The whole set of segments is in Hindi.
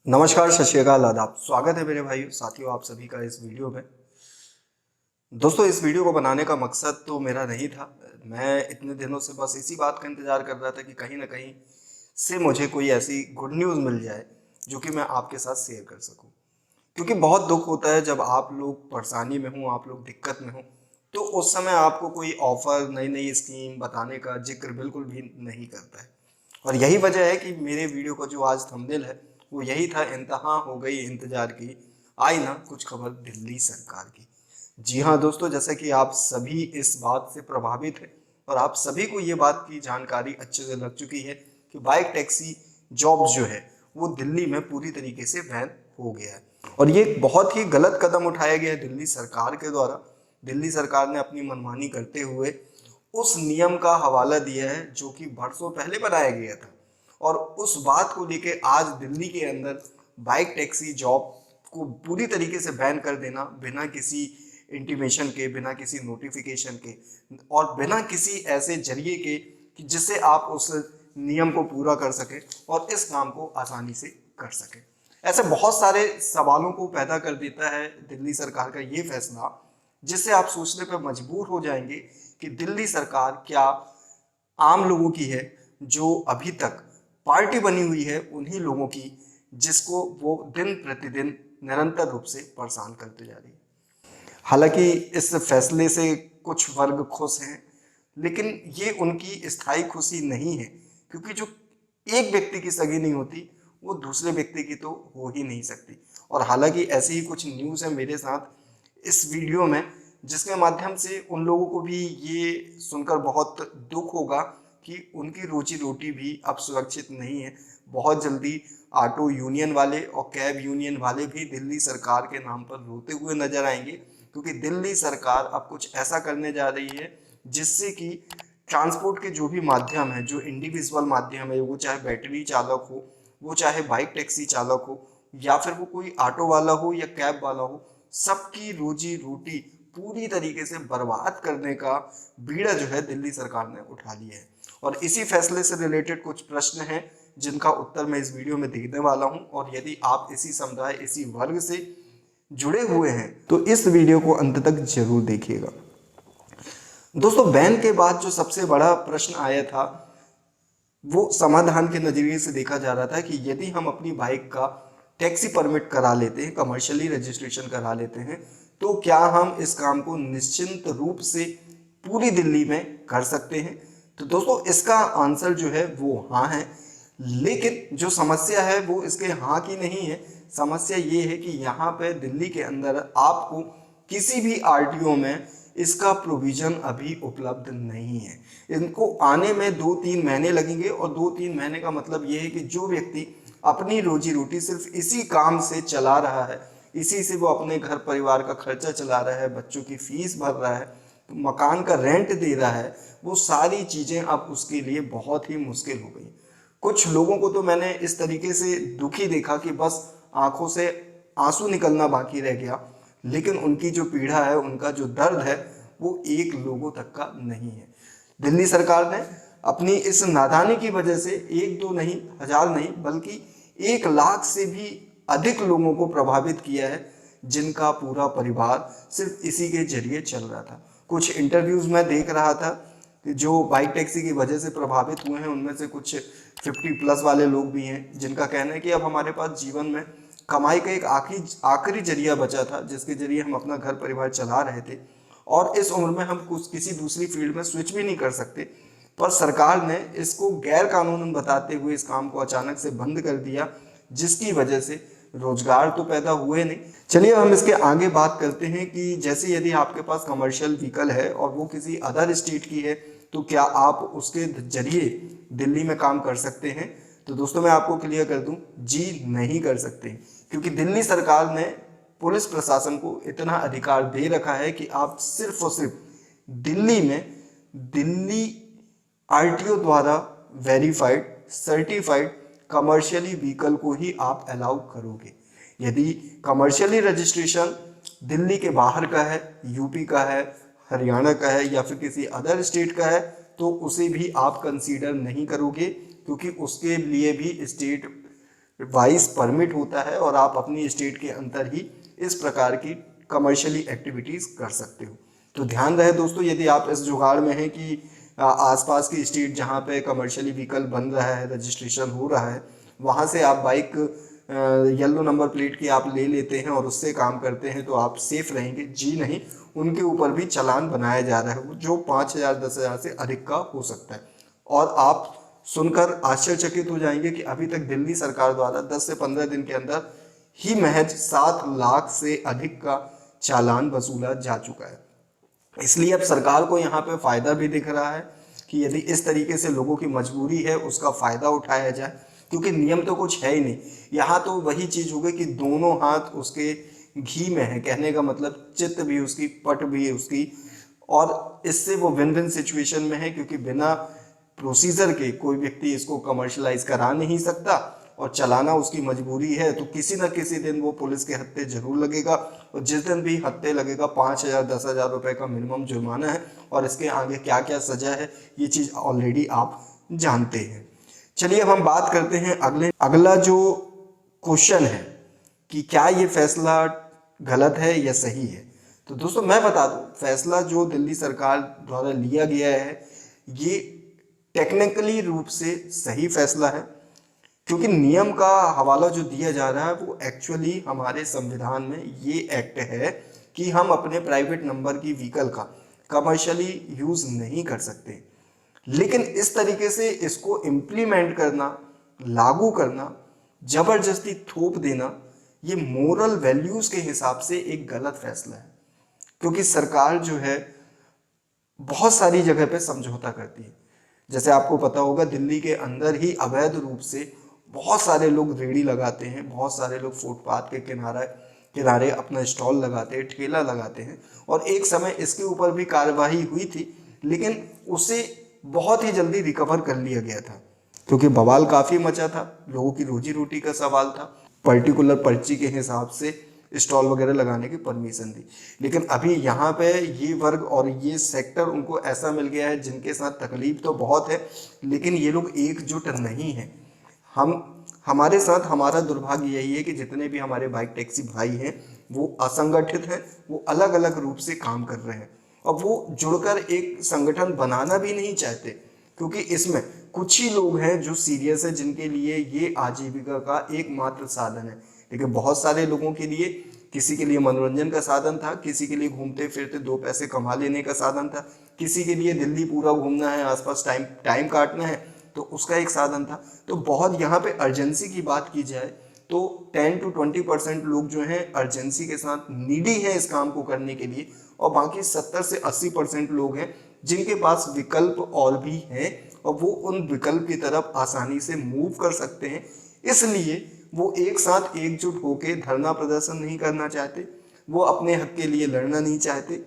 नमस्कार, सत श्री अकाल, आदाब। स्वागत है मेरे भाइयों साथियों आप सभी का इस वीडियो में। दोस्तों, इस वीडियो को बनाने का मकसद तो मेरा नहीं था। मैं इतने दिनों से बस इसी बात का इंतजार कर रहा था कि कहीं ना कहीं से मुझे कोई ऐसी गुड न्यूज़ मिल जाए जो कि मैं आपके साथ शेयर कर सकूं। क्योंकि बहुत दुख होता है जब आप लोग परेशानी में हो, आप लोग दिक्कत में हो, तो उस समय आपको कोई ऑफर, नई नई स्कीम बताने का जिक्र बिल्कुल भी नहीं करता है। और यही वजह है कि मेरे वीडियो का जो आज थंबनेल है वो यही था, इंतहा हो गई इंतजार की, आई ना कुछ खबर दिल्ली सरकार की। जी हाँ दोस्तों, जैसे कि आप सभी इस बात से प्रभावित हैं और आप सभी को ये बात की जानकारी अच्छे से लग चुकी है कि बाइक टैक्सी जॉब जो है वो दिल्ली में पूरी तरीके से बैन हो गया है। और ये एक बहुत ही गलत कदम उठाया गया है दिल्ली सरकार के द्वारा। दिल्ली सरकार ने अपनी मनमानी करते हुए उस नियम का हवाला दिया है जो कि बरसों पहले बनाया गया था। और उस बात को लेके आज दिल्ली के अंदर बाइक टैक्सी जॉब को पूरी तरीके से बैन कर देना, बिना किसी इंटीमेशन के, बिना किसी नोटिफिकेशन के और बिना किसी ऐसे जरिए के कि जिससे आप उस नियम को पूरा कर सके और इस काम को आसानी से कर सके। ऐसे बहुत सारे सवालों को पैदा कर देता है दिल्ली सरकार का ये फैसला, जिससे आप सोचने पर मजबूर हो जाएंगे कि दिल्ली सरकार क्या आम लोगों की है, जो अभी तक पार्टी बनी हुई है उन्हीं लोगों की, जिसको वो दिन प्रतिदिन निरंतर रूप से परेशान करते जा रही है। हालांकि इस फैसले से कुछ वर्ग खुश हैं, लेकिन ये उनकी स्थायी खुशी नहीं है, क्योंकि जो एक व्यक्ति की सगी नहीं होती वो दूसरे व्यक्ति की तो हो ही नहीं सकती। और हालांकि ऐसे ही कुछ न्यूज़ है मेरे साथ इस वीडियो में, जिसके माध्यम से उन लोगों को भी ये सुनकर बहुत दुख होगा कि उनकी रोजी रोटी भी अब सुरक्षित नहीं है। बहुत जल्दी ऑटो यूनियन वाले और कैब यूनियन वाले भी दिल्ली सरकार के नाम पर रोते हुए नजर आएंगे, क्योंकि दिल्ली सरकार अब कुछ ऐसा करने जा रही है जिससे कि ट्रांसपोर्ट के जो भी माध्यम है, जो इंडिविजुअल माध्यम है, वो चाहे बैटरी चालक हो, वो चाहे बाइक टैक्सी चालक हो, या फिर वो कोई ऑटो वाला हो या कैब वाला हो, सबकी रोजी रोटी पूरी तरीके से बर्बाद करने का बीड़ा जो है दिल्ली सरकार ने उठा लिया है। और इसी फैसले से रिलेटेड कुछ प्रश्न हैं जिनका उत्तर मैं इस वीडियो में देने वाला हूं। और यदि आप इसी समुदाय, इसी वर्ग से जुड़े हुए हैं तो इस वीडियो को अंत तक जरूर देखिएगा। दोस्तों, बैन के बाद जो सबसे बड़ा प्रश्न आया था वो समाधान के नजरिए से देखा जा रहा था कि यदि हम अपनी बाइक का टैक्सी परमिट करा लेते हैं, कमर्शियली रजिस्ट्रेशन करा लेते हैं, तो क्या हम इस काम को निश्चिंत रूप से पूरी दिल्ली में कर सकते हैं। तो दोस्तों, इसका आंसर जो है वो हाँ है। लेकिन जो समस्या है वो इसके हाँ की नहीं है। समस्या ये है कि यहाँ पे दिल्ली के अंदर आपको किसी भी आरटीओ में इसका प्रोविजन अभी उपलब्ध नहीं है। इनको आने में 2-3 महीने लगेंगे, और 2-3 महीने का मतलब ये है कि जो व्यक्ति अपनी रोजी रोटी सिर्फ इसी काम से चला रहा है, इसी से वो अपने घर परिवार का खर्चा चला रहा है, बच्चों की फीस भर रहा है, मकान का रेंट दे रहा है, वो सारी चीज़ें अब उसके लिए बहुत ही मुश्किल हो गई। कुछ लोगों को तो मैंने इस तरीके से दुखी देखा कि बस आंखों से आंसू निकलना बाकी रह गया, लेकिन उनकी जो पीड़ा है, उनका जो दर्द है, वो एक लोगों तक का नहीं है। दिल्ली सरकार ने अपनी इस नादानी की वजह से एक दो नहीं, हजार नहीं, बल्कि 1 लाख से भी अधिक लोगों को प्रभावित किया है, जिनका पूरा परिवार सिर्फ इसी के जरिए चल रहा था। कुछ इंटरव्यूज में देख रहा था कि जो बाइक टैक्सी की वजह से प्रभावित हुए हैं उनमें से कुछ 50+ वाले लोग भी हैं, जिनका कहना है कि अब हमारे पास जीवन में कमाई का एक आखिरी जरिया बचा था, जिसके जरिए हम अपना घर परिवार चला रहे थे, और इस उम्र में हम कुछ किसी दूसरी फील्ड में स्विच भी नहीं कर सकते। पर सरकार ने इसको गैर कानूनी बताते हुए इस काम को अचानक से बंद कर दिया, जिसकी वजह से रोजगार तो पैदा हुए नहीं। चलिए हम इसके आगे बात करते हैं कि जैसे यदि आपके पास कमर्शियल व्हीकल है और वो किसी अदर स्टेट की है, तो क्या आप उसके जरिए दिल्ली में काम कर सकते हैं। तो दोस्तों, मैं आपको क्लियर कर दूं, जी नहीं कर सकते, क्योंकि दिल्ली सरकार ने पुलिस प्रशासन को इतना अधिकार दे रखा है कि आप सिर्फ और सिर्फ दिल्ली में दिल्ली आरटीओ द्वारा वेरीफाइड, सर्टिफाइड कमर्शियली व्हीकल को ही आप अलाउ करोगे। यदि कमर्शियली रजिस्ट्रेशन दिल्ली के बाहर का है, यूपी का है, हरियाणा का है, या फिर किसी अदर स्टेट का है, तो उसे भी आप कंसीडर नहीं करोगे, क्योंकि उसके लिए भी स्टेट वाइज परमिट होता है और आप अपनी स्टेट के अंदर ही इस प्रकार की कमर्शियली एक्टिविटीज कर सकते हो। तो ध्यान रहे दोस्तों, यदि आप इस जुगाड़ में हैं कि आसपास की स्टेट जहाँ पे कमर्शियली व्हीकल बन रहा है, रजिस्ट्रेशन हो रहा है, वहाँ से आप बाइक येलो नंबर प्लेट की आप ले लेते हैं और उससे काम करते हैं, तो आप सेफ रहेंगे। जी नहीं, उनके ऊपर भी चालान बनाया जा रहा है जो 5,000 10,000 से अधिक का हो सकता है। और आप सुनकर आश्चर्यचकित हो जाएंगे कि अभी तक दिल्ली सरकार द्वारा 10 से 15 दिन के अंदर ही महज 7 लाख से अधिक का चालान वसूला जा चुका है। इसलिए अब सरकार को यहाँ पे फायदा भी दिख रहा है कि यदि इस तरीके से लोगों की मजबूरी है उसका फायदा उठाया जाए, क्योंकि नियम तो कुछ है ही नहीं। यहाँ तो वही चीज हो गई कि दोनों हाथ उसके घी में है, कहने का मतलब चित्त भी उसकी, पट भी उसकी, और इससे वो विन विन सिचुएशन में है, क्योंकि बिना प्रोसीजर के कोई व्यक्ति इसको कमर्शलाइज करा नहीं सकता और चलाना उसकी मजबूरी है। तो किसी न किसी दिन वो पुलिस के हत्थे जरूर लगेगा, और जिस दिन भी हत्थे लगेगा 5,000 10,000 रुपए का मिनिमम जुर्माना है, और इसके आगे क्या क्या सजा है ये चीज ऑलरेडी आप जानते हैं। चलिए अब हम बात करते हैं अगला जो क्वेश्चन है कि क्या ये फैसला गलत है या सही है। तो दोस्तों मैं बता दूं, फैसला जो दिल्ली सरकार द्वारा लिया गया है ये टेक्निकली रूप से सही फैसला है, क्योंकि नियम का हवाला जो दिया जा रहा है वो एक्चुअली हमारे संविधान में ये एक्ट है कि हम अपने प्राइवेट नंबर की व्हीकल का कमर्शियली यूज नहीं कर सकते। लेकिन इस तरीके से इसको इम्प्लीमेंट करना, लागू करना, जबरदस्ती थोप देना, ये मोरल वैल्यूज के हिसाब से एक गलत फैसला है। क्योंकि सरकार जो है बहुत सारी जगह पे समझौता करती है। जैसे आपको पता होगा दिल्ली के अंदर ही अवैध रूप से बहुत सारे लोग रेड़ी लगाते हैं, बहुत सारे लोग फुटपाथ के किनारे किनारे अपना स्टॉल लगाते हैं, ठेला लगाते हैं, और एक समय इसके ऊपर भी कार्यवाही हुई थी, लेकिन उसे बहुत ही जल्दी रिकवर कर लिया गया था, क्योंकि बवाल काफी मचा था, लोगों की रोजी रोटी का सवाल था, पर्टिकुलर पर्ची के हिसाब से स्टॉल वगैरह लगाने की परमिशन दी। लेकिन अभी यहाँ पे ये वर्ग और ये सेक्टर उनको ऐसा मिल गया है जिनके साथ तकलीफ तो बहुत है, लेकिन ये लोग एकजुट नहीं है। हमारे साथ हमारा दुर्भाग्य यही है कि जितने भी हमारे बाइक टैक्सी भाई हैं वो असंगठित हैं, वो अलग अलग रूप से काम कर रहे हैं, और वो जुड़कर एक संगठन बनाना भी नहीं चाहते, क्योंकि इसमें कुछ ही लोग हैं जो सीरियस है, जिनके लिए ये आजीविका का एकमात्र साधन है। लेकिन बहुत सारे लोगों के लिए, किसी के लिए मनोरंजन का साधन था, किसी के लिए घूमते फिरते 2 पैसे कमा लेने का साधन था, किसी के लिए दिल्ली पूरा घूमना है, आसपास टाइम काटना है, तो उसका एक साधन था। तो बहुत यहाँ पे अर्जेंसी की बात की जाए तो 10 to 20% लोग जो हैं अर्जेंसी के साथ नीडी हैं इस काम को करने के लिए, और बाकी 70 से 80% लोग हैं जिनके पास विकल्प और भी हैं, और वो उन विकल्प की तरफ आसानी से मूव कर सकते हैं। इसलिए वो एक साथ एकजुट होकर धरना प्रदर्शन नहीं करना चाहते, वो अपने हक के लिए लड़ना नहीं चाहते,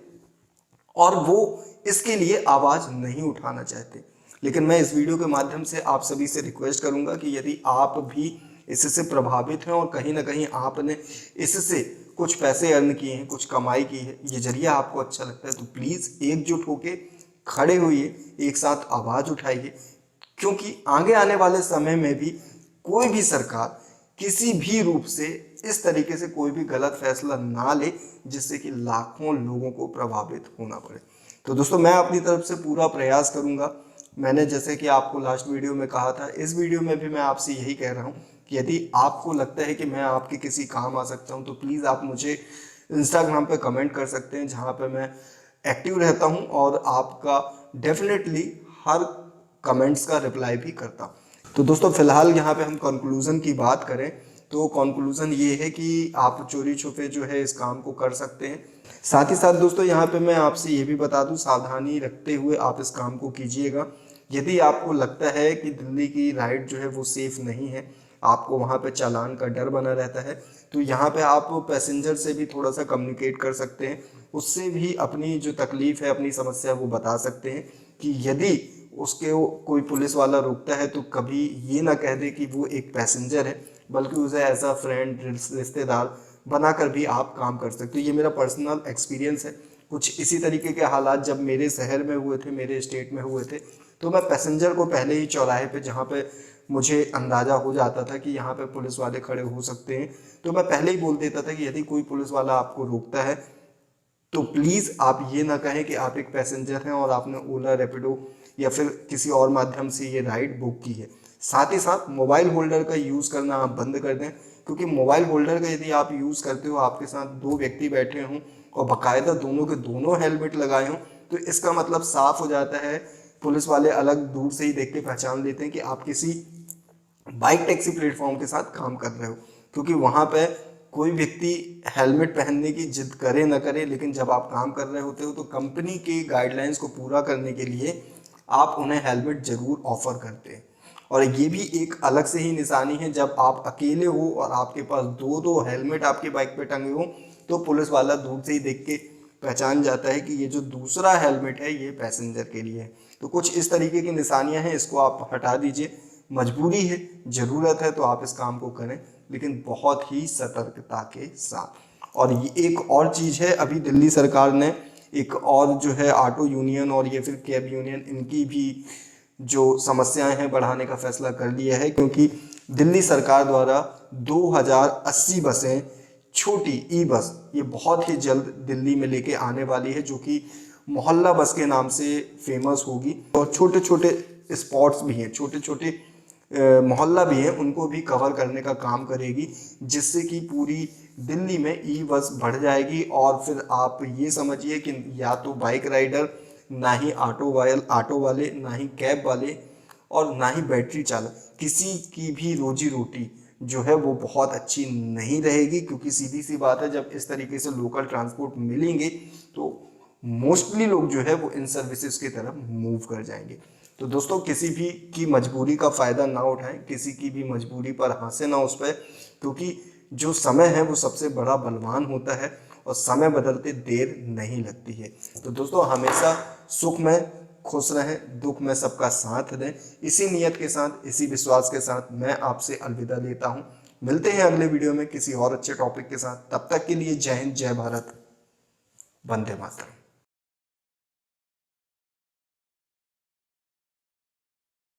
और वो इसके लिए आवाज नहीं उठाना चाहते। लेकिन मैं इस वीडियो के माध्यम से आप सभी से रिक्वेस्ट करूंगा कि यदि आप भी इससे प्रभावित हैं और कहीं ना कहीं आपने इससे कुछ पैसे अर्न किए हैं, कुछ कमाई की है, ये जरिया आपको अच्छा लगता है, तो प्लीज एकजुट होके खड़े होइए, एक साथ आवाज उठाइए, क्योंकि आगे आने वाले समय में भी कोई भी सरकार किसी भी रूप से इस तरीके से कोई भी गलत फैसला ना ले जिससे कि लाखों लोगों को प्रभावित होना पड़े। तो दोस्तों मैं अपनी तरफ से पूरा प्रयास करूंगा। मैंने जैसे कि आपको लास्ट वीडियो में कहा था, इस वीडियो में भी मैं आपसे यही कह रहा हूं कि यदि आपको लगता है कि मैं आपके किसी काम आ सकता हूं, तो प्लीज़ आप मुझे इंस्टाग्राम पे कमेंट कर सकते हैं, जहां पे मैं एक्टिव रहता हूं और आपका डेफिनेटली हर कमेंट्स का रिप्लाई भी करता हूं। तो दोस्तों फिलहाल यहाँ पे हम कंक्लूजन की बात करें तो कंक्लूजन ये है कि आप चोरी छुपे जो है इस काम को कर सकते हैं। साथ ही साथ दोस्तों यहाँ पे मैं आपसे ये भी बता दूं, सावधानी रखते हुए आप इस काम को कीजिएगा। यदि आपको लगता है कि दिल्ली की राइड जो है वो सेफ नहीं है, आपको वहाँ पे चालान का डर बना रहता है, तो यहाँ पे आप पैसेंजर से भी थोड़ा सा कम्युनिकेट कर सकते हैं, उससे भी अपनी जो तकलीफ है, अपनी समस्या वो बता सकते हैं कि यदि उसके कोई पुलिस वाला रोकता है तो कभी ये ना कह दे कि वो एक पैसेंजर है, बल्कि उसे ऐसा फ्रेंड रिश्तेदार बनाकर भी आप काम कर सकते हो। ये मेरा पर्सनल एक्सपीरियंस है। कुछ इसी तरीके के हालात जब मेरे शहर में हुए थे, मेरे स्टेट में हुए थे, तो मैं पैसेंजर को पहले ही चौराहे पे, जहाँ पे मुझे अंदाज़ा हो जाता था कि यहाँ पे पुलिस वाले खड़े हो सकते हैं, तो मैं पहले ही बोल देता था कि यदि कोई पुलिस वाला आपको रोकता है तो प्लीज़ आप ये ना कहें कि आप एक पैसेंजर हैं और आपने ओला, रैपिडो या फिर किसी और माध्यम से ये राइड बुक की है। साथ ही साथ मोबाइल होल्डर का यूज़ करना आप बंद कर दें, क्योंकि मोबाइल होल्डर का यदि आप यूज़ करते हो, आपके साथ दो व्यक्ति बैठे हों और बाकायदा दोनों के दोनों हेलमेट लगाए हों, तो इसका मतलब साफ हो जाता है, पुलिस वाले अलग दूर से ही देख के पहचान लेते हैं कि आप किसी बाइक टैक्सी प्लेटफॉर्म के साथ काम कर रहे हो। क्योंकि वहाँ पे कोई व्यक्ति हेलमेट पहनने की जिद करे न करे, लेकिन जब आप काम कर रहे होते हो तो कंपनी के गाइडलाइंस को पूरा करने के लिए आप उन्हें हेलमेट जरूर ऑफर करते हैं। और ये भी एक अलग से ही निशानी है, जब आप अकेले हो और आपके पास दो दो हेलमेट आपकी बाइक पे टंगे हो, तो पुलिस वाला दूर से ही देख के पहचान जाता है कि ये जो दूसरा हेलमेट है ये पैसेंजर के लिए है। तो कुछ इस तरीके की निशानियां हैं, इसको आप हटा दीजिए। मजबूरी है, ज़रूरत है तो आप इस काम को करें, लेकिन बहुत ही सतर्कता के साथ। और ये एक और चीज़ है, अभी दिल्ली सरकार ने एक और जो है ऑटो यूनियन और ये फिर कैब यूनियन, इनकी भी जो समस्याएं हैं बढ़ाने का फैसला कर लिया है, क्योंकि दिल्ली सरकार द्वारा 2080 बसें, छोटी ई बस, ये बहुत ही जल्द दिल्ली में लेके आने वाली है, जो कि मोहल्ला बस के नाम से फेमस होगी। और छोटे छोटे स्पॉट्स भी हैं, छोटे छोटे मोहल्ला भी है, उनको भी कवर करने का काम करेगी, जिससे कि पूरी दिल्ली में ई बस बढ़ जाएगी। और फिर आप ये समझिए कि या तो बाइक राइडर, ना ही ऑटो वाले, ना ही कैब वाले और ना ही बैटरी चालक, किसी की भी रोजी रोटी जो है वो बहुत अच्छी नहीं रहेगी। क्योंकि सीधी सी बात है, जब इस तरीके से लोकल ट्रांसपोर्ट मिलेंगे तो मोस्टली लोग जो है वो इन सर्विसेज की तरफ मूव कर जाएंगे। तो दोस्तों, किसी भी की मजबूरी का फ़ायदा ना उठाएं, किसी की भी मजबूरी पर हंसे ना उस पर, क्योंकि जो समय है वो सबसे बड़ा बलवान होता है और समय बदलते देर नहीं लगती है। तो दोस्तों, हमेशा सुख में खुश रहें, दुख में सबका साथ दें। इसी नियत के साथ, इसी विश्वास के साथ मैं आपसे अलविदा लेता हूँ। मिलते हैं अगले वीडियो में किसी और अच्छे टॉपिक के साथ। तब तक के लिए जय हिंद, जय भारत, वंदे मातरम।